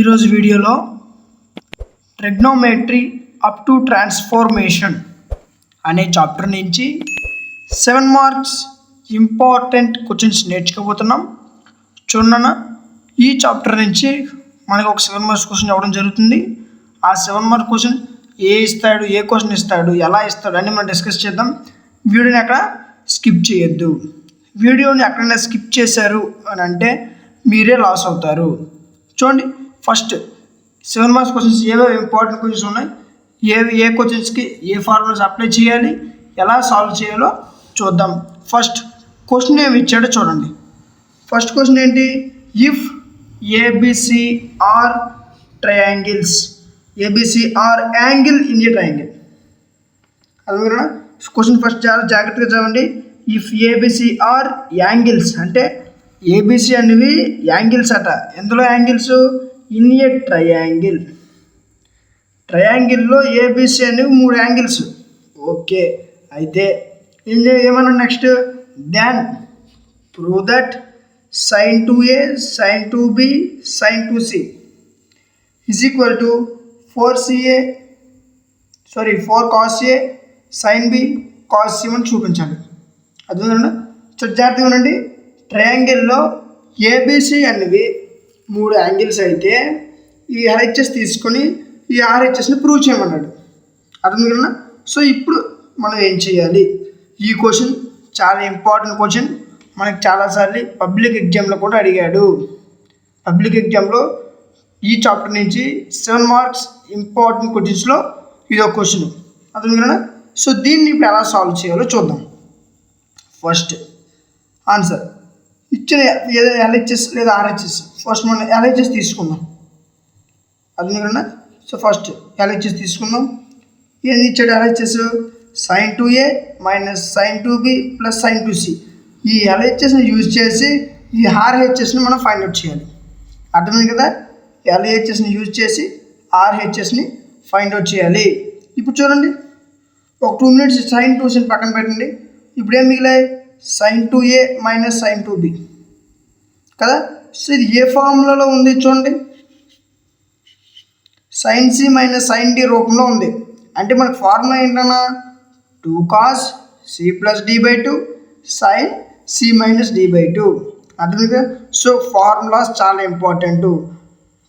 ఈరోజు వీడియోలో trigonometry up to transformation అనే చాప్టర్ నుంచి 7 మార్క్స్ ఇంపార్టెంట్ క్వశ్చన్స్ నేర్చుకోబోతున్నాం. చూడన్న ఈ చాప్టర్ నుంచి మనకు ఒక 7 మార్క్స్ క్వశ్చన్ ఇవ్వడం జరుగుతుంది. ఆ 7 మార్క్ క్వశ్చన్ ఇస్తాడు, ఏ క్వశ్చన్ ఇస్తాడు, ఎలా ఇస్తాడు అని మనం డిస్కస్ చేద్దాం. వీడియోని అక్కడ స్కిప్ చేయొద్దు. వీడియోని ఎక్కడైనా స్కిప్ చేశారు అని అంటే మీరే లాస్ అవుతారు. చూడండి, ఫస్ట్ 7 మార్క్స్ క్వశ్చన్స్ ఏవో ఇంపార్టెంట్ క్వశ్చన్స్ ఉన్నాయి, ఏ క్వశ్చన్స్కి ఏ ఫార్ములాస్ అప్లై చేయాలి, ఎలా సాల్వ్ చేయాలో చూద్దాం. ఫస్ట్ క్వశ్చన్ ఏమి ఇచ్చాడో చూడండి. ఫస్ట్ క్వశ్చన్ ఏంటి? If ABC are triangles, ABC are angle in a triangle. అది క్వశ్చన్ ఫస్ట్ చాలా జాగ్రత్తగా చదవండి. ఇఫ్ ఏబిసి ఆర్ యాంగిల్స్ అంటే ఏబిసి అనేవి యాంగిల్స్ అట. ఎందులో యాంగిల్స్? In a triangle. ట్రయాంగిల్లో ఏబిసి అనేవి 3 యాంగిల్స్. ఓకే, అయితే ఏమన్నా next then prove that sin 2a sin 2b sin 2c is equal to 4 cos a sin b cos c అని చూపించాలి. అర్థమైందా? సో జాగ్రత్తగా ఉండండి. ట్రయాంగిల్లో ఏబిసి అనేవి 3 యాంగిల్స్ అయితే ఈ ఆర్హెచ్ఎస్ తీసుకొని ఈ ఆర్హెచ్ఎస్ని ప్రూవ్ చేయమన్నాడు. అర్థం కదా? సో ఇప్పుడు మనం ఏం చేయాలి? ఈ క్వశ్చన్ చాలా ఇంపార్టెంట్ క్వశ్చన్. మనకి చాలాసార్లు పబ్లిక్ ఎగ్జామ్లో కూడా అడిగాడు. పబ్లిక్ ఎగ్జామ్లో ఈ చాప్టర్ నుంచి 7 మార్క్స్ ఇంపార్టెంట్ క్వశ్చన్స్లో ఇది ఒక క్వశ్చన్. అర్థం కదా? సో దీన్ని ఇప్పుడు ఎలా సాల్వ్ చేయాలో చూద్దాం. ఫస్ట్ ఆన్సర్ ఇచ్చిన ఎల్హెచ్ఎస్ లేదా ఆర్హెచ్ఎస్. ఫస్ట్ మనం ఎల్హెచ్ఎస్ తీసుకుందాం. అది కదా? సో ఫస్ట్ ఎల్హెచ్ఎస్ తీసుకుందాం. ఏం ఇచ్చాడు LHS? sin 2a minus sin 2b plus sin 2c. ఈ ఎల్హెచ్ఎస్ని యూజ్ చేసి ఈ ఆర్హెచ్ఎస్ని మనం ఫైండ్ అవుట్ చేయాలి. అర్థమైంది కదా? ఎల్హెచ్ఎస్ని యూజ్ చేసి ఆర్హెచ్ఎస్ని ఫైండ్ అవుట్ చేయాలి. ఇప్పుడు చూడండి, ఒక 2 minutes sin 2cని పక్కన పెట్టండి. ఇప్పుడు ఏం మిగిలాయి? sin 2a minus sin 2b కదా. సో ఇది ఏ ఫార్ములాలో ఉంది చూడండి, sin c minus sin d రూపంలో ఉంది. అంటే మనకు ఫార్ములా ఏంటన్నా 2 cos c plus d/2 sin c minus d/2. అర్థమైంది. సో ఫార్ములాస్ చాలా ఇంపార్టెంట్.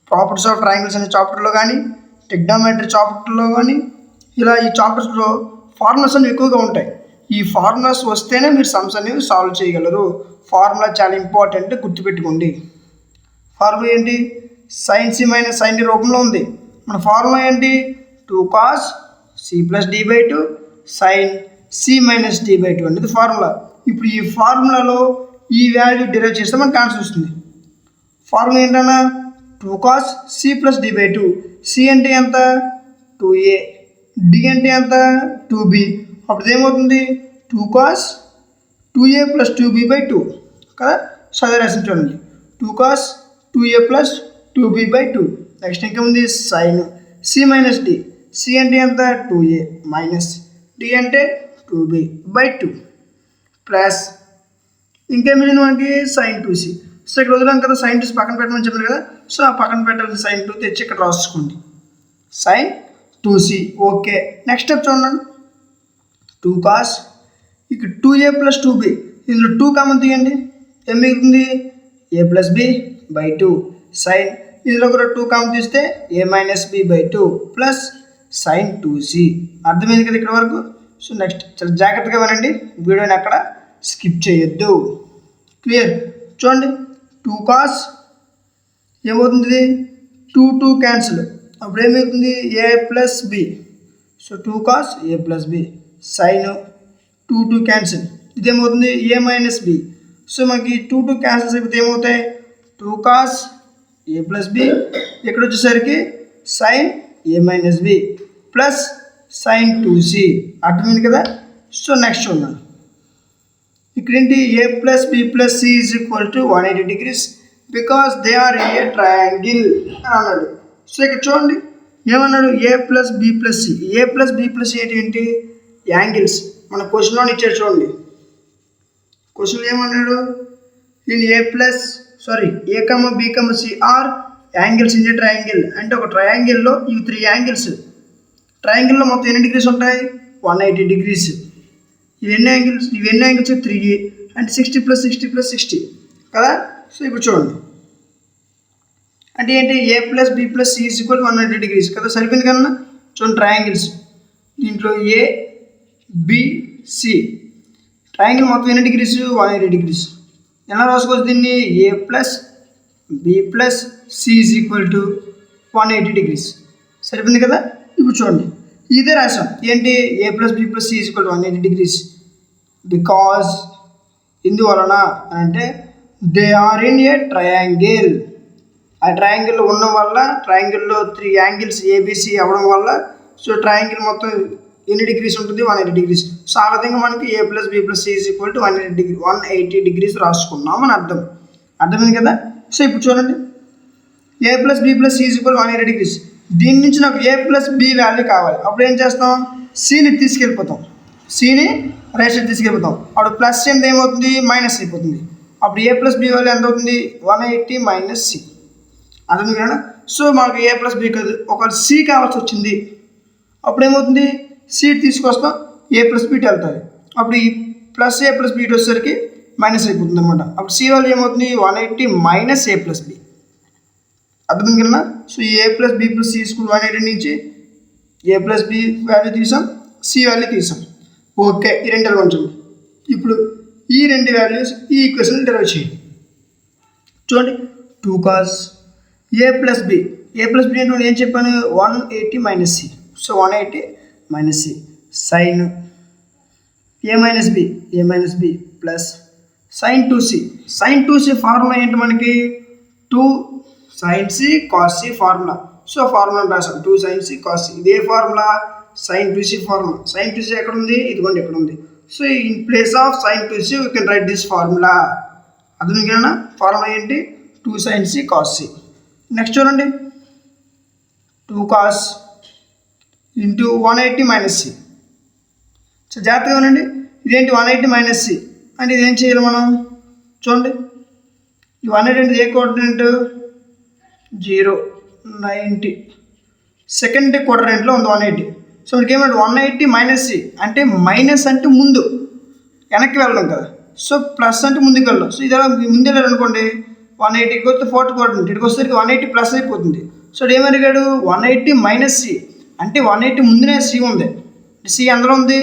ప్రాపర్టీస్ ఆఫ్ ట్రయాంగిల్స్ అనే చాప్టర్లో కానీ, ట్రిగ్నోమెట్రీ చాప్టర్లో కానీ, ఇలా ఈ చాప్టర్స్లో ఫార్ములాస్ అనేవి ఎక్కువగా ఉంటాయి. ఈ ఫార్ములాస్ వస్తేనే మీరు సమ్స్ అనేవి సాల్వ్ చేయగలరు. ఫార్ములా చాలా ఇంపార్టెంట్, గుర్తుపెట్టుకోండి. ఫార్ములా ఏంటి? sin c minus sin d రూపంలో ఉంది. మన ఫార్ములా ఏంటి? 2 cos c plus d/2 sin c minus d/2 అనేది ఫార్ములా. ఇప్పుడు ఈ ఫార్ములాలో ఈ వాల్యూ డిరైవ్ చేస్తే మనకు ఆన్సర్ వస్తుంది. ఫార్ములా ఏంటన్నా 2 cos c plus d/2. c అంటే ఎంత? 2a. d అంటే ఎంత? 2b. అప్పుడు ఏమవుతుంది? 2 cos 2a ప్లస్ 2b/2 కదా. సో అదే రాసి చూడండి, 2 cos 2a plus 2b/2. Next ఇంకేముంది? sin c minus d. c అంటే ఎంత? 2a మైనస్ d అంటే 2b/2 ప్లస్ ఇంకేం మిగిలింది మనకి? sin 2c. సో ఇక్కడ వదిలాం కదా, sin 2c పక్కన పెట్టమని చెప్పాను కదా. సో ఆ పక్కన పెట్టాల్సిన sin 2 తెచ్చి ఇక్కడ రాసుకోండి, sin 2c. Okay, next step చూడండి. 2 cos ఇక్కడ 2a ప్లస్ 2b, ఇందులో 2 కామన్ తీయండి, ఏం మిగులుతుంది? a ప్లస్ b/2 sin, ఇందులో కూడా 2 కామన్ తీస్తే a minus b/2 plus sin 2c. అర్థమైంది కదా ఇక్కడ వరకు? సో నెక్స్ట్ చాలా జాగ్రత్తగా వినండి, వీడియోని అక్కడ స్కిప్ చేయొద్దు. క్లియర్? చూడండి, 2 cos ఏమవుతుంది? 2 క్యాన్సిల్, అప్పుడు ఏమవుతుంది? a plus b. So 2 cos a plus b. sin 2 cancel, ఇదేమవుతుంది? a minus b. సో మనకి 2 క్యాన్సిల్స్ అయిపోతే ఏమవుతాయి? 2 cos a ప్లస్ b. ఇక్కడ వచ్చేసరికి sin a minus b plus sin 2c. అర్థమైంది కదా? సో నెక్స్ట్ చూద్దాం. ఇక్కడ ఏంటి? a plus b plus c is equal to 180 degrees because they are a triangle అని అన్నాడు. సో ఇక్కడ చూడండి ఏమన్నాడు? a plus b plus c. a plus b plus c ఏంటి? యాంగిల్స్. మన క్వశ్చన్లో ఇచ్చాడు చూడండి. క్వశ్చన్ ఏమన్నాడు? In a, b, c are angles in a triangle అంటే ఒక ట్రయాంగిల్లో ఇవి 3 యాంగిల్స్. ట్రయాంగిల్లో మొత్తం ఎన్ని డిగ్రీస్ ఉంటాయి? 180 డిగ్రీస్. ఇవి ఎన్ని యాంగిల్స్? 3 అంటే 60 + 60 + 60 కదా. సో ఇప్పుడు చూడండి, అంటే ఏంటి? A + B + C = 180 డిగ్రీస్ కదా. సరిపోయింది కన్నా. చూడండి ట్రయాంగిల్స్, దీంట్లో A B C ట్రయాంగిల్ మొత్తం ఎన్ని డిగ్రీస్? 180 డిగ్రీస్. ఎలా రాసుకోవచ్చు దీన్ని? A + B + C = 180 degrees. సరిపోయింది కదా. ఇప్పుడు చూడండి, ఇదే రాసాం. ఏంటి? A + B + C = 180 degrees. Because ఇందువలన అంటే they are in a triangle. ఆ ట్రయాంగిల్ ఉండడం వల్ల, ట్రయాంగిల్లో 3 యాంగిల్స్ ABC అవ్వడం వల్ల, సో ట్రయాంగిల్ మొత్తం ఎన్ని డిగ్రీస్ ఉంటుంది? 180 డిగ్రీస్. సో ఆ విధంగా మనకి A + B + C = 180 డిగ్రీస్ రాసుకున్నాం అని అర్థం. అర్థమైంది కదా. సో ఇప్పుడు చూడండి, A + B + C = 180 డిగ్రీస్. దీని నుంచి నాకు A + B వాల్యూ కావాలి. అప్పుడు ఏం చేస్తాం? Cని తీసుకెళ్ళిపోతాం. Cని రైట్ సైడ్ తీసుకెళ్ళిపోతాం. అప్పుడు ప్లస్ ఎంత ఏమవుతుంది? మైనస్ అయిపోతుంది. అప్పుడు A + B వాల్యూ ఎంత అవుతుంది? 180 - C. అర్థమైంది కదా. సో మనకు A + B కాదు, ఒకవేళ C కావాల్సి వచ్చింది, అప్పుడు ఏమవుతుంది? C తీసుకొస్తాం, A + B వెళ్తుంది. అప్పుడు ఈ ప్లస్ A + B వచ్చేసరికి మైనస్ అయిపోతుంది అనమాట. అప్పుడు C వాల్యూ ఏమవుతుంది? 180 - A + B. అర్థమైంది కదా. సో A + B + C = 180 నుంచి A + B వాల్యూ తీసాం, C వాల్యూ తీసాం. ఓకే, ఈ రెండు ఎలా ఉంచండి. ఇప్పుడు ఈ రెండు వాల్యూస్ ఈ ఈక్వేషన్ డెరైవ్ చేయండి. చూడండి, 2 cos A + B. A + B అంటే ఏం చెప్పాను? 180 - C. So 180 - C sin A - B plus sin 2C. sin 2C formula ఏంటి మనకి? 2 sin C cos C formula. So formula రాసాం 2 sin C cos C. ఇదే formula sin 2C formula. sin 2C ఎక్కడ ఉంది? ఇదిగోండి ఎక్కడ ఉంది. So in place of sin 2C we can write this formula. అర్థం కదా. ఫార్ములా ఏంటి? 2 sin C cos C. Next చూడండి, 2 cos ఇంటూ 180 - C. సో జాగ్రత్తగా ఉండండి, ఇదేంటి? 180 - C అంటే ఇదేం చేయాలి మనం? చూడండి, ఈ 180 అంటే ఏ కోఆర్డినేట్? 0 90 సెకండ్ క్వాడ్రంట్లో ఉంది 180. సో మనకి ఏమంటే 180 - C అంటే మైనస్ అంటే ముందు వెనక్కి వెళ్ళడం కదా. సో ప్లస్ అంటే ముందుకు వెళ్ళడం. సో ఇది ముందు వెళ్ళారు అనుకోండి, 180కి వస్తే 4th క్వాడ్రంట్, ఇక్కడికి వచ్చేసరికి 180 ప్లస్ అయిపోతుంది. సో ఏమడిగాడు? 180 - C అంటే 180 ముందునే C ఉంది. C అందులో ఉంది,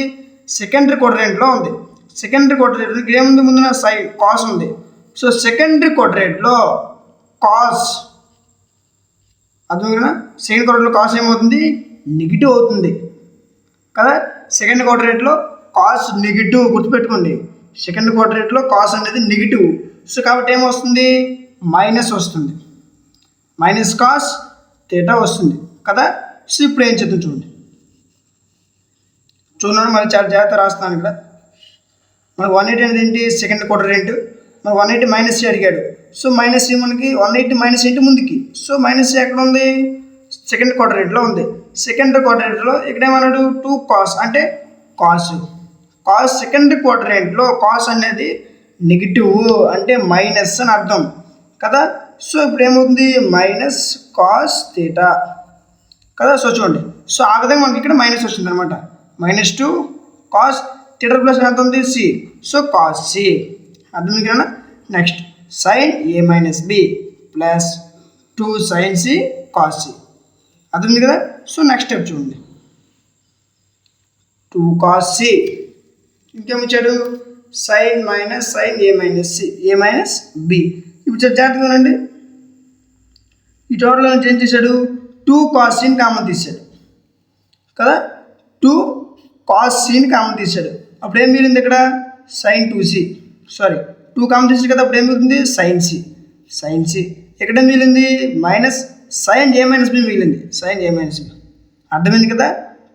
సెకండరీ క్వాడ్రంట్లో ఉంది. సెకండరీ క్వాడ్రంట్లో ఇక్కడ ఏముంది? ముందున సైడ్ కాస్ ఉంది. సో సెకండరీ క్వాడ్రంట్లో కాస్, అర్థం కదా. సెకండ్ క్వాడ్రంట్లో కాస్ ఏమవుతుంది? నెగిటివ్ అవుతుంది కదా. సెకండ్ క్వాడ్రంట్లో కాస్ నెగిటివ్, గుర్తుపెట్టుకోండి. సెకండ్ క్వాడ్రంట్లో కాస్ అనేది నెగిటివ్. సో కాబట్టి ఏమొస్తుంది? మైనస్ వస్తుంది. మైనస్ కాస్ థీటా వస్తుంది కదా. సో ఇప్పుడు ఏం చేద్దాం చూడండి. చూడండి మరి చాలా జాగ్రత్త రాస్తాను ఇక్కడ. మనకు 180 అనేది ఏంటి? Second quadrant. మనకు 180 - C అడిగాడు. సో మైనస్ C మనకి 180 - ఏంటి? ముందుకి. సో మైనస్ C ఎక్కడ ఉంది? సెకండ్ క్వాడ్రంట్లో ఉంది. సెకండ్ క్వాడ్రంట్లో ఇక్కడ ఏమన్నాడు? 2 cos అంటే కాస్. కాస్ సెకండ్ క్వాడ్రంట్లో కాస్ అనేది నెగిటివ్ అంటే మైనస్ అని అర్థం కదా. సో ఇప్పుడు ఏమవుతుంది? మైనస్ కాస్ థీటా కదా. సో చూడండి, సో ఆ విధంగా మనకి ఇక్కడ మైనస్ వచ్చింది అనమాట. -2 cos థీటా ప్లస్ ఎంత ఉంది? C. So cos C. అర్థం కదా. Next sin A - B plus 2 sin C cos C. అర్థం కదా. సో నెక్స్ట్ స్టెప్ చూడండి, 2 cos C ఇంకేమిచ్చాడు? sin A - B. ఇప్పుడు జాగ్రత్తగా ఉండండి, ఈ టోటల్ నుంచి ఏం చేశాడు? 2 cos Cని కామన్ తీశాడు కదా. 2 cos Cని కామన్ తీశాడు. అప్పుడు ఏం మిగిలింది ఇక్కడ? sin 2C. సారీ, 2 కామన్ తీసాడు కదా. అప్పుడు ఏం మిగులుతుంది? sin C. ఎక్కడ మిగిలింది? మైనస్ sin A - B మిగిలింది. sin A - B. అర్థమైంది కదా.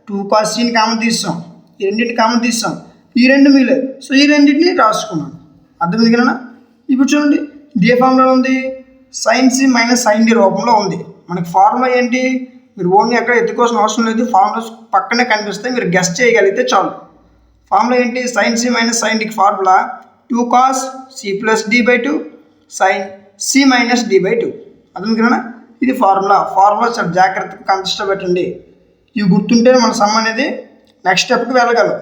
2 cos Cని కామన్ తీస్తాం, ఈ రెండింటిని కామన్ తీస్తాం, ఈ రెండు మిగిలేదు. సో ఈ రెండింటిని రాసుకున్నాను. అర్థమైంది కదా. ఇప్పుడు చూడండి, ఇదే ఫార్ములా ఉంది, sin C - sin D రూపంలో ఉంది. మనకి ఫార్ములా ఏంటి? మీరు ఓన్లీ ఎక్కడ ఎత్తుకోవాల్సిన అవసరం లేదు, ఫార్ములాస్ పక్కనే కనిపిస్తాయి, మీరు గెస్ చేయగలిగితే చాలు. ఫార్ములా ఏంటి? sin C - sin D formula 2 cos C + D/2 sin C - D/2. అర్థం కదా. ఇది ఫార్ములా చాలా జాగ్రత్తగా కన్సిస్ట్లో పెట్టండి. ఇవి గుర్తుంటే మన సమ్ అనేది నెక్స్ట్ స్టెప్కి వెళ్ళగలం.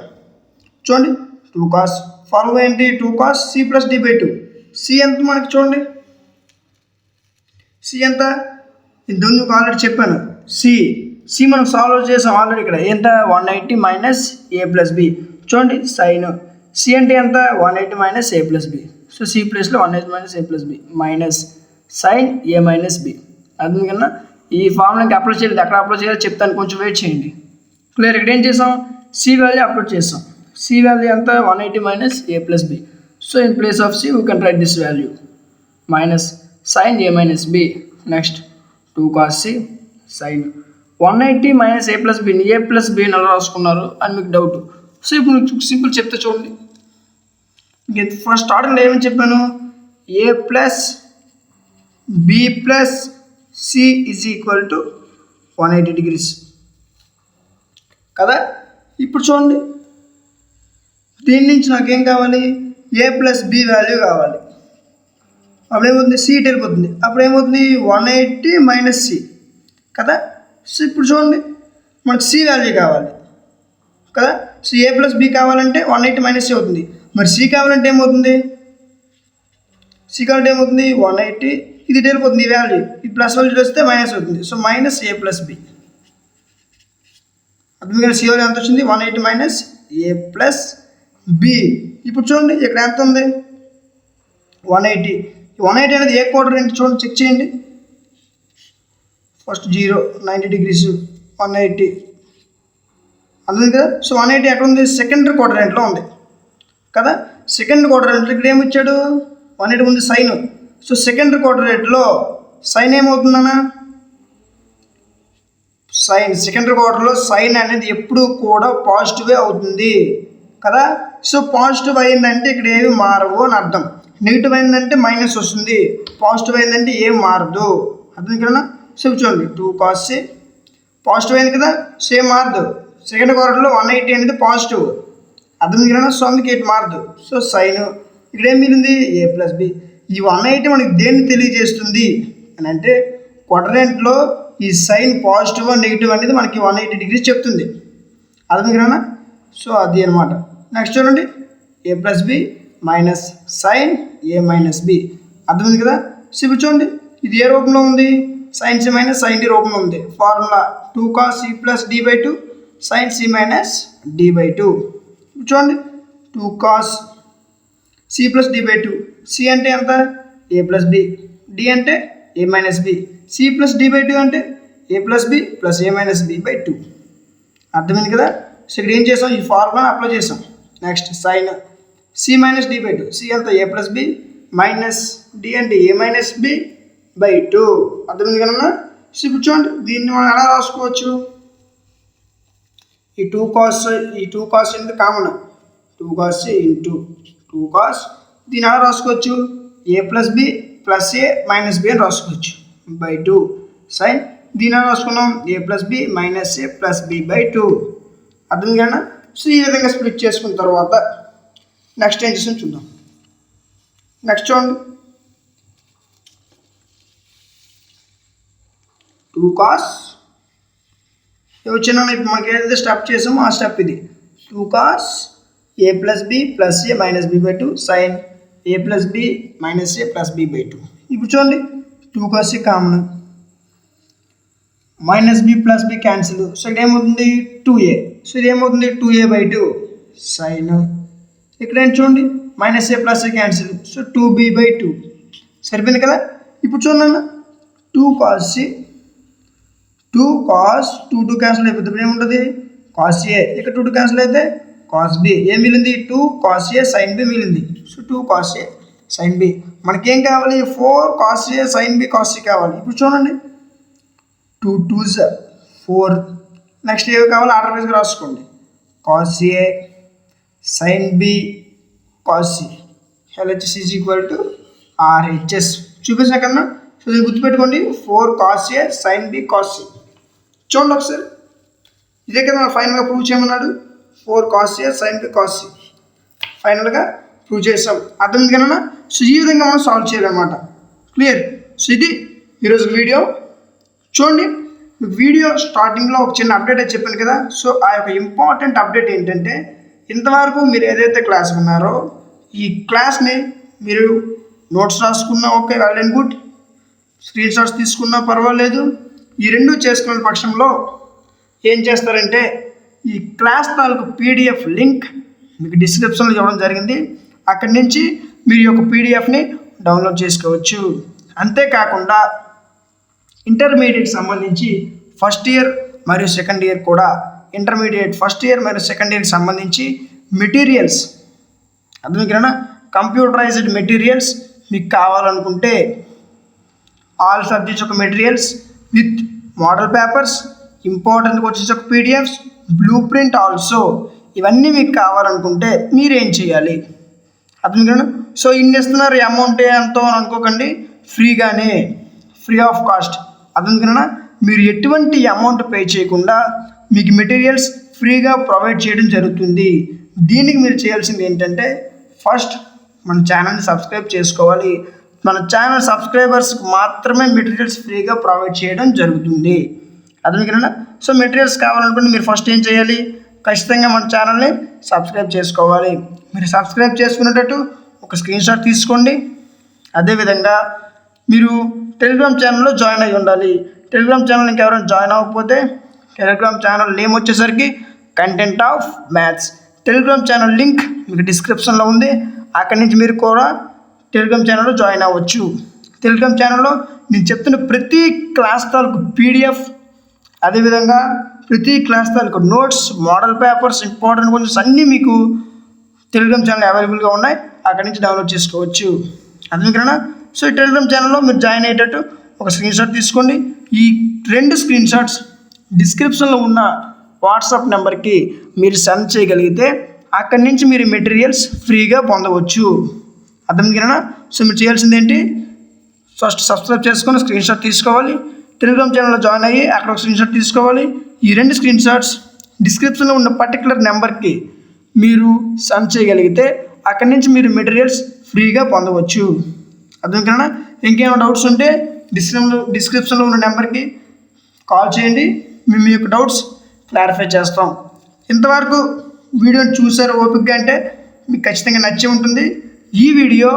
చూడండి 2 cos ఫార్ములా ఏంటి 2 cos c plus d by 2. C ఎంత మనకి చూడండి, సి ఎంత ఇంతకుముందు మీకు ఆల్రెడీ చెప్పాను. సి మనం సాల్వ్ చేసాం ఆల్రెడీ. ఇక్కడ ఎంత 180 మైనస్ ఏ ప్లస్ బి. చూడండి సైన్ సి అంటే ఎంత 180 మైనస్ ఏ ప్లస్ బి. సో సి ప్లేస్లో 180 minus A plus B minus sine A minus B. అందుకన్నా ఈ ఫార్ములాకి అప్లై చేయలేదు, ఎక్కడ అప్లై చేయాలో చెప్తాను, కొంచెం వెయిట్ చేయండి. క్లియర్. ఇక్కడ ఏం చేసాం సి వాల్యూ అప్లోడ్ చేసాం. సి వాల్యూ ఎంత 180 minus A plus B. So in place of C we can write this value minus sine A minus B. Next 2 cos c sine 180 minus A plus బిని A plus B ఎలా రాసుకున్నారు అని మీకు doubt. So ఇప్పుడు మీకు simple చెప్తే చూడండి. First స్టార్టింగ్లో ఏమని చెప్పాను, A plus B plus C is equal to 180 degrees కదా. ఇప్పుడు చూడండి దీని నుంచి నాకేం కావాలి, ఏ ప్లస్ బి వాల్యూ కావాలి. అప్పుడు ఏమవుతుంది సి ఇటు వెళ్ళిపోతుంది. అప్పుడు ఏమవుతుంది 180 మైనస్ సి కదా. సో ఇప్పుడు చూడండి మనకు సి వాల్యూ కావాలి కదా. సో ఏ ప్లస్ బి కావాలంటే 180 మైనస్ సి అవుతుంది. మరి సి కావాలంటే ఏమవుతుంది, సి కావాలంటే ఏమవుతుంది 180, ఇది ఇటు వెళ్ళిపోతుంది ఈ వాల్యూ, ఈ ప్లస్ వాల్యూ వస్తే మైనస్ అవుతుంది. సో మైనస్ ఏ ప్లస్ బి. అందుకని సి వాల్యూ ఎంత వచ్చింది 180 మైనస్ ఏ ప్లస్ బి. ఇప్పుడు చూడండి ఇక్కడ ఎంత ఉంది 180. 180 అనేది ఏ క్వార్టర్ ఏంటి చూడండి, చెక్ చేయండి. ఫస్ట్ 0 90 degrees 180 అందుతుంది కదా. సో 180 ఎక్కడ ఉంది, సెకండ్ క్వాడ్రంట్లో ఉంది కదా. సెకండ్ క్వాడ్రంట్లో ఇక్కడ ఏమి ఇచ్చాడు 180 ఉంది సైన్. సో సెకండ్ క్వాడ్రంట్లో సైన్ ఏమవుతుందన్న, సైన్ సెకండ్ క్వార్టర్లో సైన్ అనేది ఎప్పుడు కూడా పాజిటివే అవుతుంది కదా. సో పాజిటివ్ అయిందంటే ఇక్కడ ఏమి మారవు అని అర్థం. నెగిటివ్ అయిందంటే మైనస్ వస్తుంది, పాజిటివ్ అయిందంటే ఏం మారదు. అర్థం కదా. సో చూడండి 2 cos c పాజిటివ్ అయింది కదా, సేమ్ మారదు. సెకండ్ క్వార్టర్లో 180 అనేది పాజిటివ్, అర్థం కదా. సో అందుకే ఇటు మారదు. సో సైన్ ఇక్కడ ఏం మిగిలింది ఏ ప్లస్ బి. ఈ 180 మనకి దేన్ని తెలియజేస్తుంది అని అంటే క్వాడ్రంట్లో ఈ సైన్ పాజిటివ్ నెగిటివ్ అనేది మనకి 180 degrees చెప్తుంది, అర్థం కదా. సో అది అనమాట. నెక్స్ట్ చూడండి A plus B minus sine A minus B, అర్థమైంది కదా. సో ఇప్పుడు చూడండి ఇది ఏ రూపంలో ఉంది, sine C minus sine D రూపంలో ఉంది. Formula 2 cos c plus D by 2 sine C minus D by 2. ఇప్పుడు చూడండి 2 cos c plus D by 2. C అంటే ఎంత ఏ ప్లస్ బి, డి అంటే ఏ minus B. C plus D by 2 అంటే A plus B plus A minus b by 2, అర్థమైంది కదా. So ఇక్కడ ఏం చేసాం, ఈ ఫార్ములాని అప్లై చేసాం. Next sine C minus D by 2. C అంత a plus B minus d అంటే ఏ మైనస్ బి బై 2, అర్థమైంది కదా. సో ఇప్పుడు చూడండి దీన్ని మనం ఎలా రాసుకోవచ్చు, ఈ 2 cos అనేది కామన్ 2 cos ఇంటూ 2 cos, దీన్ని ఎలా రాసుకోవచ్చు A plus B plus A minus B అని రాసుకోవచ్చు బై 2 సైన్. దీని ఎలా రాసుకున్నాం A plus B minus A plus B by 2, అర్థం కదా. సో ఈ విధంగా స్ప్లిట్ చేసుకున్న తర్వాత నెక్స్ట్ ఏం చేసాం చూద్దాం. నెక్స్ట్ చూడండి 2 cos వచ్చిన ఇప్పుడు మనకి ఏదైతే స్టెప్ చేసామో ఆ స్టెప్ ఇది 2 cos a plus B plus A minus b by 2 sine a plus B minus A plus B by 2. ఇప్పుడు చూడండి 2 cos common minus b plus b cancel. So ఇక్కడ ఏమవుతుంది 2a. సో ఇది ఏమవుతుంది 2a బై 2 సైన్. ఇక్కడ ఏంటి చూడండి minus A plus A cancel. So 2b by 2 సరిపోయింది కదా. ఇప్పుడు చూడండి 2 cos 2 క్యాన్సిల్ అయిపోతుంది. ఇప్పుడు ఏముంటుంది cos a. ఇక్కడ 2 క్యాన్సిల్ అయితే cos b. ఏం మిగిలింది 2 cos a sin b మిగిలింది. So 2 cos a sin b. మనకేం కావాలి 4 cos a sin b cos c కావాలి. ఇప్పుడు చూడండి 2 2s 4. నెక్స్ట్ ఏవి కావాలి ఆర్డర్ వైజ్గా రాసుకోండి cos a sin b cos c. LHS is equal to RHS చూపించిన కన్నా. సో దీన్ని గుర్తుపెట్టుకోండి 4 cos a sin b cos c. చూడండి ఒకసారి ఇదే కదా ఫైనల్గా ప్రూవ్ చేయమన్నాడు 4 cos a sin b cos c. ఫైనల్గా ప్రూవ్ చేసాం, అర్థం కన్నా. సో ఈ విధంగా మనం సాల్వ్ చేయాలన్నమాట. క్లియర్. సో ఇది ఈరోజు వీడియో. చూడండి, వీడియో స్టార్టింగ్లో ఒక చిన్న అప్డేట్ అయితే చెప్పాను కదా. సో ఆ యొక్క ఇంపార్టెంట్ అప్డేట్ ఏంటంటే, ఇంతవరకు మీరు ఏదైతే క్లాస్ ఉన్నారో ఈ క్లాస్ని మీరు నోట్స్ రాసుకున్నా okay, well and good, screen shots తీసుకున్నా పర్వాలేదు. ఈ రెండు చేసుకునే పక్షంలో ఏం చేస్తారంటే, ఈ క్లాస్ తాలూకు పీడిఎఫ్ లింక్ మీకు డిస్క్రిప్షన్లో ఇవ్వడం జరిగింది. అక్కడి నుంచి మీరు ఈ యొక్క పీడిఎఫ్ని డౌన్లోడ్ చేసుకోవచ్చు. అంతేకాకుండా ఇంటర్మీడియట్ సంబంధించి ఫస్ట్ ఇయర్ మరియు సెకండ్ ఇయర్ కూడా, ఇంటర్మీడియట్ ఫస్ట్ ఇయర్ మరియు సెకండ్ ఇయర్కి సంబంధించి మెటీరియల్స్, అర్థమైనా, కంప్యూటరైజ్డ్ మెటీరియల్స్ మీకు కావాలనుకుంటే ఆల్ సబ్జెక్ట్స్ యొక్క materials with model papers, important questions యొక్క పీడిఎఫ్స్, బ్లూ ప్రింట్ ఆల్సో, ఇవన్నీ మీకు కావాలనుకుంటే మీరేం చేయాలి, అర్థమైనా. సో ఇన్ని ఇస్తున్నారు, అమౌంట్ ఎంతో అని అనుకోకండి, ఫ్రీగానే, ఫ్రీ ఆఫ్ కాస్ట్, అర్థమైనా. మీరు ఎటువంటి అమౌంట్ పే చేయకుండా మీకు మెటీరియల్స్ ఫ్రీగా ప్రొవైడ్ చేయడం జరుగుతుంది. దీనికి మీరు చేయాల్సింది ఏంటంటే, ఫస్ట్ మన ఛానల్ని సబ్స్క్రైబ్ చేసుకోవాలి. మన ఛానల్ సబ్స్క్రైబర్స్కి మాత్రమే మెటీరియల్స్ ఫ్రీగా ప్రొవైడ్ చేయడం జరుగుతుంది, అర్థమైనా. సో మెటీరియల్స్ కావాలనుకుంటే మీరు ఫస్ట్ ఏం చేయాలి, ఖచ్చితంగా మన ఛానల్ని సబ్స్క్రైబ్ చేసుకోవాలి. మీరు సబ్స్క్రైబ్ చేసుకునేటట్టు ఒక స్క్రీన్ షాట్ తీసుకోండి. అదేవిధంగా మీరు టెలిగ్రామ్ ఛానల్లో జాయిన్ అయ్యి ఉండాలి. టెలిగ్రామ్ ఛానల్ ఇంకెవరైనా జాయిన్ అవ్వకపోతే, టెలిగ్రామ్ ఛానల్ నేమ్ వచ్చేసరికి content of maths. Telegram channel link మీకు డిస్క్రిప్షన్లో ఉంది. అక్కడి నుంచి మీరు కూడా టెలిగ్రామ్ ఛానల్లో జాయిన్ అవ్వచ్చు. టెలిగ్రామ్ ఛానల్లో నేను చెప్తున్న ప్రతి క్లాస్ తాలూకు పీడిఎఫ్, అదేవిధంగా ప్రతి క్లాస్ తాలూకు notes, model papers, important questions అన్నీ మీకు టెలిగ్రామ్ ఛానల్ అవైలబుల్గా ఉన్నాయి. అక్కడి నుంచి డౌన్లోడ్ చేసుకోవచ్చు, అర్థమైనా. సో ఈ టెలిగ్రామ్ ఛానల్లో మీరు జాయిన్ అయ్యేటట్టు ఒక స్క్రీన్ షాట్ తీసుకోండి. ఈ 2 స్క్రీన్ షాట్స్ డిస్క్రిప్షన్లో ఉన్న వాట్సాప్ నెంబర్కి మీరు సెండ్ చేయగలిగితే అక్కడి నుంచి మీరు మెటీరియల్స్ ఫ్రీగా పొందవచ్చు, అర్థమైనా. సో మీరు చేయాల్సింది ఏంటి, ఫస్ట్ సబ్స్క్రైబ్ చేసుకొని స్క్రీన్ షాట్ తీసుకోవాలి. టెలిగ్రామ్ ఛానల్లో జాయిన్ అయ్యి అక్కడ ఒక స్క్రీన్ షాట్ తీసుకోవాలి. ఈ 2 స్క్రీన్ షాట్స్ డిస్క్రిప్షన్లో ఉన్న పర్టికులర్ నెంబర్కి మీరు సెండ్ చేయగలిగితే అక్కడి నుంచి మీరు మెటీరియల్స్ ఫ్రీగా పొందవచ్చు, అర్థమైనా. ఇంకేమైనా డౌట్స్ ఉంటే డిస్క్రిప్షన్లో ఉన్న నెంబర్కి కాల్ చేయండి, మేము మీ యొక్క డౌట్స్ క్లారిఫై చేస్తాం. ఇంతవరకు వీడియోని చూసారు ఓపికగా అంటే మీకు ఖచ్చితంగా నచ్చే ఉంటుంది. ఈ వీడియో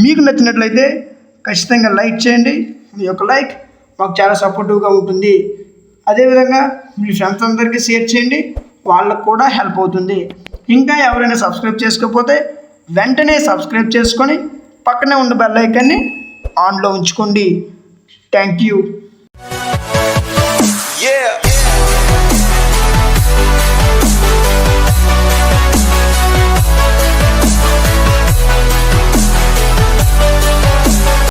మీకు నచ్చినట్లయితే ఖచ్చితంగా లైక్ చేయండి. మీ యొక్క లైక్ మాకు చాలా సపోర్టివ్గా ఉంటుంది. అదేవిధంగా మీ ఫ్రెండ్స్ అందరికీ షేర్ చేయండి, వాళ్ళకు కూడా హెల్ప్ అవుతుంది. ఇంకా ఎవరైనా సబ్స్క్రైబ్ చేసుకోకపోతే వెంటనే సబ్స్క్రైబ్ చేసుకొని పక్కనే ఉన్న బెల్ ఐకాన్ని ఆన్లో ఉంచుకోండి. Thank you.